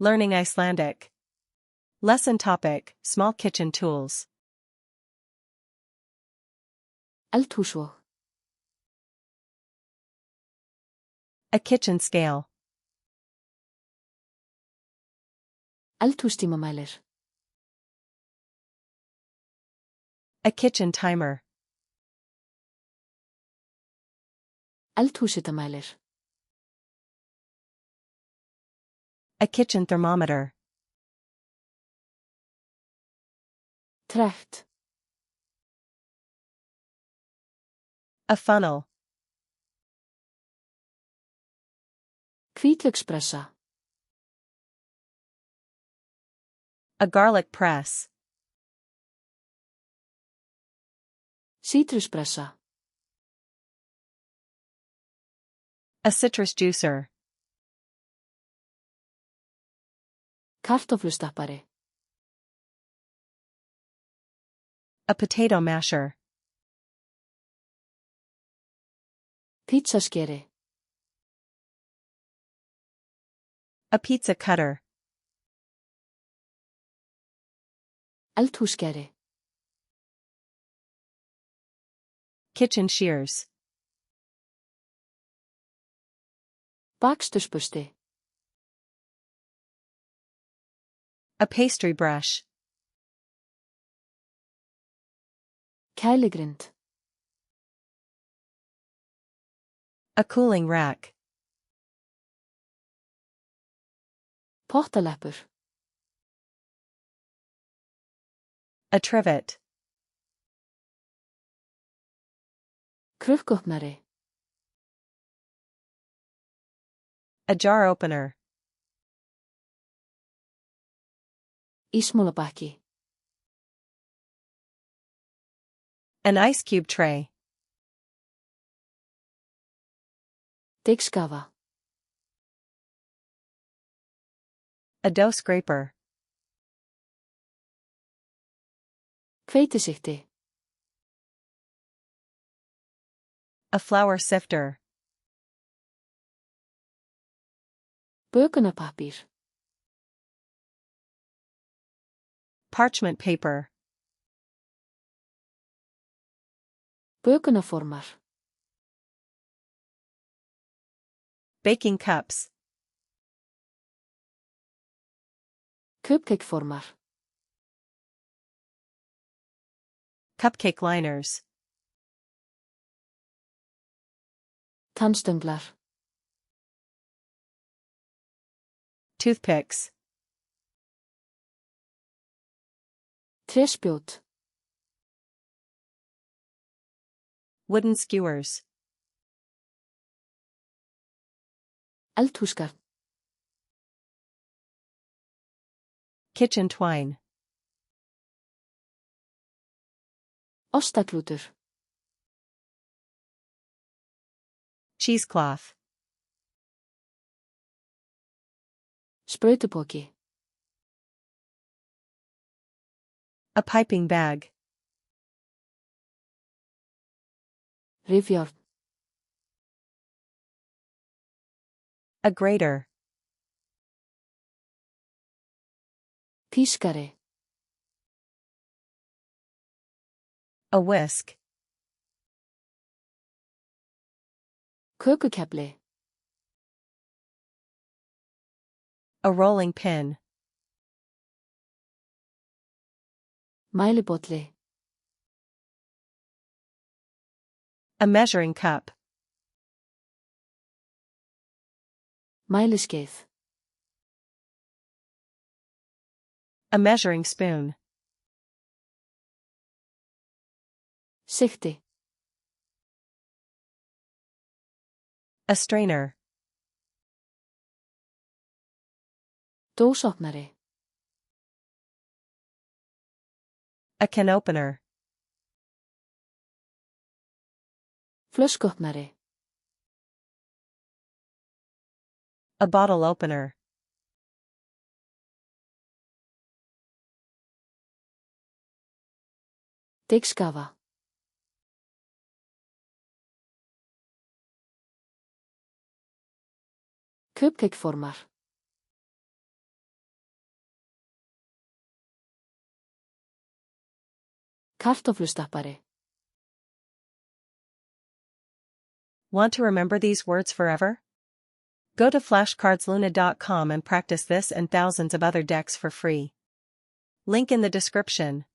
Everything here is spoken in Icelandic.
Learning Icelandic. Lesson topic: Small kitchen tools. Eldhúsvog. A kitchen scale. Eldhústímamælir. A kitchen timer. Eldhúshitamælir. A kitchen thermometer. Trekt. A funnel. Hvítlaukspressa. A garlic press. Sítruspressa. A citrus juicer. Kartöflustappari. A potato masher. Pizzaskeri. A pizza cutter. Eldhússkeri. Kitchen shears. Bakstursbursti. A pastry brush. Kæligrind. A cooling rack. Pottaleppur. A trivet. Krukkuopnari. A jar opener. Ísmolabakki. An ice cube tray. Deigskafa. A dough scraper. Hveitisikti. A flour sifter. Bökunarpappír. Parchment paper. Bökunarformar. Baking cups. Cupcakeformar. Cupcake liners. Tannstönglar. Toothpicks. Tréspjót. Wooden skewers. Eldhúsgarn. Kitchen twine. Ostaklútur. Cheesecloth. Sprautupoki. A piping bag. Rifjárn. A grater. Pískari. A whisk. Kökukefli. A rolling pin. Mælibolli. A measuring cup. Mæliskeið. A measuring spoon. Sikti. A strainer. Dósopnari. A can opener. Flöskuopnari. A bottle opener. Deigskafa. Cupcakeformar. Kartöflustappari. Want to remember these words forever? Go to flashcardsluna.com and practice this and thousands of other decks for free. Link in the description.